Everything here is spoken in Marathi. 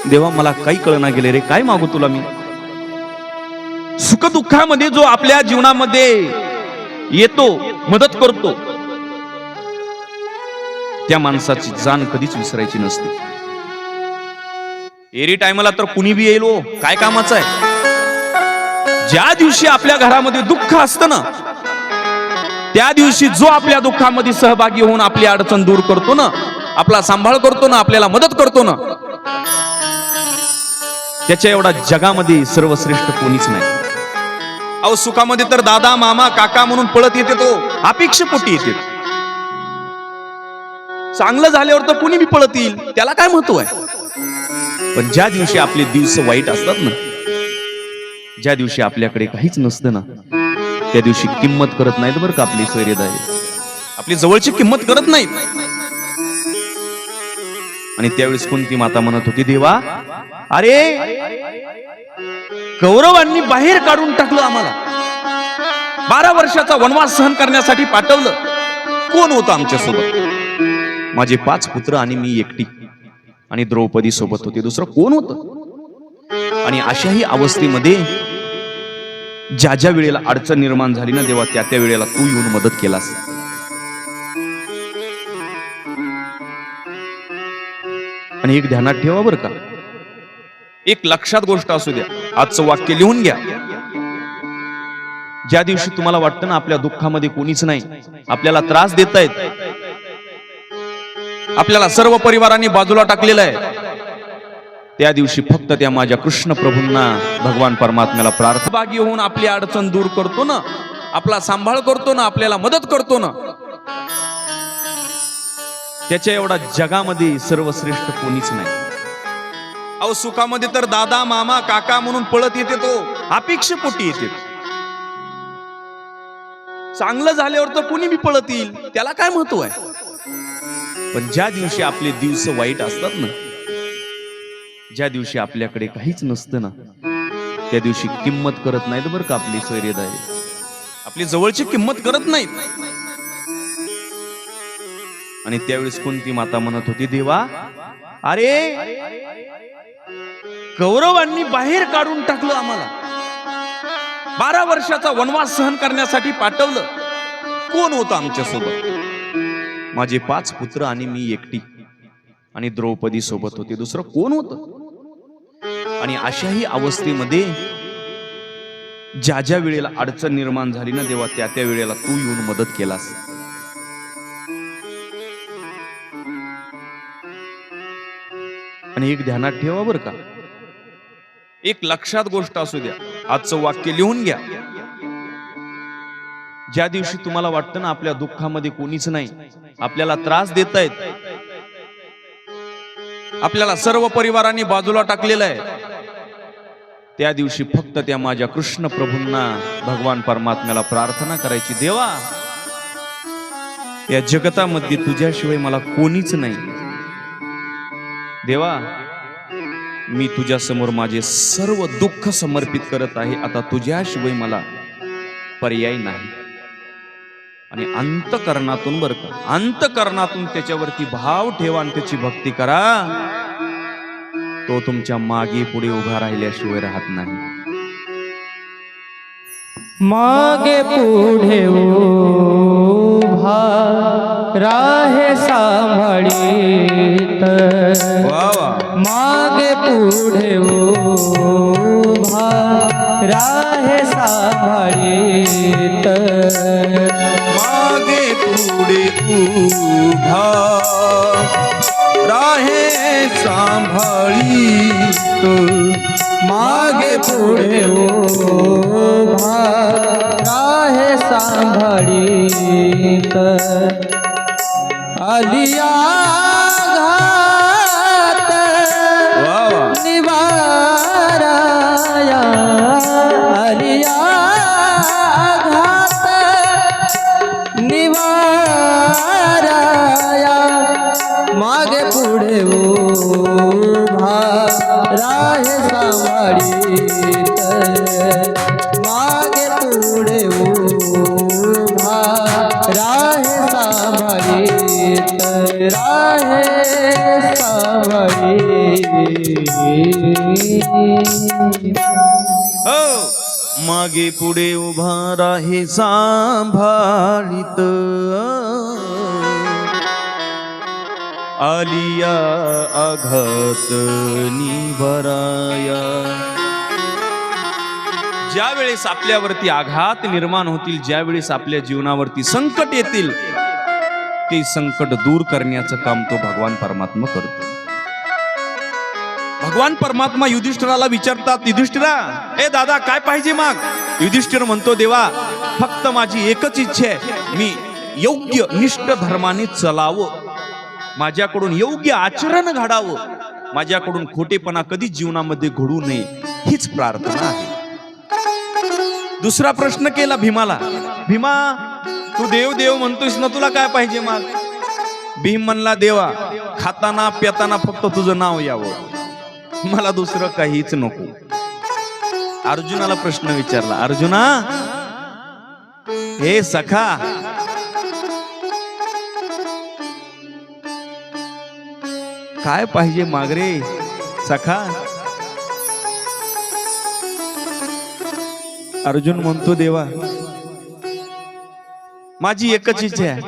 देवा मला काही कळना गेले रे, काय मागू तुला मी? सुख दुःखामध्ये जो आपल्या जीवनामध्ये येतो, मदत करतो, त्या माणसाची जाण कधीच विसरायची नसते. एरी टायमाला तर कुणी बी येईल, काय कामाचं आहे? ज्या दिवशी आपल्या घरामध्ये दुःख असतं ना, त्या दिवशी जो आपल्या दुःखामध्ये सहभागी होऊन आपली अडचण दूर करतो ना, आपला सांभाळ करतो ना, आपल्याला मदत करतो ना, त्याच्या एवढा जगामध्ये सर्वश्रेष्ठ कोणीच नाही. अहो सुखामध्ये तर दादा मामा काका म्हणून पळत येते, तो अपेक्षेपोटी येते. चांगलं झाल्यावर तर कोणी बी पळत येईल, त्याला काय महत्व आहे? पण ज्या दिवशी आपले दिवस वाईट असतात ना, ज्या दिवशी आपल्याकडे काहीच नसतं ना, त्या दिवशी किंमत करत नाहीत बरं का आपली सोयरेदारी, आपली जवळची किंमत करत नाहीत. आणि त्यावेळेस कोणती माता म्हणत होती, देवा अरे कौरवांनी बाहेर काढून टाकलं आम्हाला, 12 वर्षाचा वनवास सहन करण्यासाठी पाठवलं, कोण होतं आमच्या सोबत? माझे 5 पुत्र आणि मी एकटी, आणि द्रौपदी सोबत होते, दुसरं कोण होतं? आणि अशाही अवस्थेमध्ये ज्या ज्या वेळेला अडचण निर्माण झाली ना देवा, त्या त्या वेळेला तू येऊन मदत केलास. आणि एक ध्यानात ठेवा बरं का, एक लक्षात गोष्ट असू द्या, आजचं वाक्य लिहून घ्या. ज्या दिवशी तुम्हाला वाटतं ना आपल्या दुःखामध्ये कोणीच नाही, आपल्याला त्रास देतायत, आपल्याला सर्व परिवारांनी बाजूला टाकलेलं आहे, त्या दिवशी फक्त त्या माझ्या कृष्ण प्रभूंना, भगवान परमात्म्याला प्रार्थनाभागी होऊन आपली अडचण दूर करतो ना, आपला सांभाळ करतो ना, आपल्याला मदत करतो ना, त्याच्या एवढा जगामध्ये सर्वश्रेष्ठ कोणीच नाही. अहो सुखामध्ये तर दादा मामा काका म्हणून पळत येते, तो अपेक्षेपोटी येते. चांगलं झाल्यावर तर कोणी बी पळत येईल, त्याला काय महत्व आहे? पण ज्या दिवशी आपले दिवस वाईट असतात ना, ज्या दिवशी आपल्याकडे काहीच नसतं ना, त्या दिवशी किंमत करत नाहीत बरं का आपली सोयरेदारी, आपली जवळची किंमत करत नाहीत. आणि त्यावेळेस कोणती माता म्हणत होती, देवा अरे कौरवांनी बाहेर काढून टाकलं आम्हाला, 12 वर्षाचा वनवास सहन करण्यासाठी पाठवलं, कोण होतं आमच्या सोबत? माझे 5 पुत्र आणि मी एकटी, आणि द्रौपदी सोबत होती, दुसरं कोण होतं? आणि अशाही अवस्थेमध्ये ज्या ज्या वेळेला अडचण निर्माण झाली ना देवा, त्या त्या वेळेला तू येऊन मदत केलास. आणि एक ध्यानात ठेवा बरं का, एक लक्षात गोष्ट असू द्या, आजचं वाक्य लिहून घ्या. ज्या दिवशी तुम्हाला वाटतं ना आपल्या दुःखामध्ये कोणीच नाही, आपल्याला त्रास देतायत, आपल्याला सर्व परिवारांनी बाजूला टाकलेलं आहे, त्या दिवशी फक्त त्या माझ्या कृष्ण प्रभूंना, भगवान परमात्म्याला प्रार्थना करायची, देवा या जगतामध्ये तुझ्याशिवाय मला कोणीच नाही, देवा मी तुझ्या समोर माझे सर्व दुःख समर्पित करत आहे, आता तुझ्याशिवाय मला पर्याय नाही. आणि अंतकरणातून बरं का, अंतकरणातून त्याच्यावरती भाव ठेवा आणि त्याची भक्ती करा, तो तुमच्या मागे पुढे उभा राहिल्याशिवाय राहत नाही. मागे पुढे उभा राहे सांभाळीत, मागे पुढे उभा राहे सांभाळीत, मागे पुढे उभा राहे सांभाळीत, मागे पुढे उभा राहे सांभाळीत, आलिया घात निवाराया, आलिया घात निवाराया, मागे पुढे उभा राहे सांभाळीत, मागे पुढे उभा राहे सांभाळीत, राहे सांभाळीत. हो मागे पुढे उभा राहे सांभाळीत आलिया आघात निभराया. ज्या वेळेस आपल्यावरती आघात निर्माण होतील, ज्या वेळेस आपल्या जीवनावरती संकट येतील, ते संकट दूर करण्याचं काम तो भगवान परमात्मा करतो. भगवान परमात्मा युधिष्ठिराला विचारतात, युधिष्ठिरा ए दादा काय पाहिजे माग. युधिष्ठिर म्हणतो, देवा फक्त माझी एकच इच्छा आहे, मी योग्य निष्ठ धर्माने चलावं, माझ्याकडून योग्य आचरण घडावं, माझ्याकडून खोटेपणा कधी जीवनामध्ये घडू नये, हीच प्रार्थना आहे. दुसरा प्रश्न केला भीमाला, भीमा तू देव देव म्हणतोयस ना, तुला काय पाहिजे माग. भीम म्हणला, देवा खाताना पिताना फक्त तुझं नाव यावं, मला दुसरं काहीच नको. अर्जुनाला प्रश्न विचारला, अर्जुना हे सखा काय पाहिजे मागरे सखा. अर्जुन म्हणतो, देवा माझी एकच इच्छा आहे,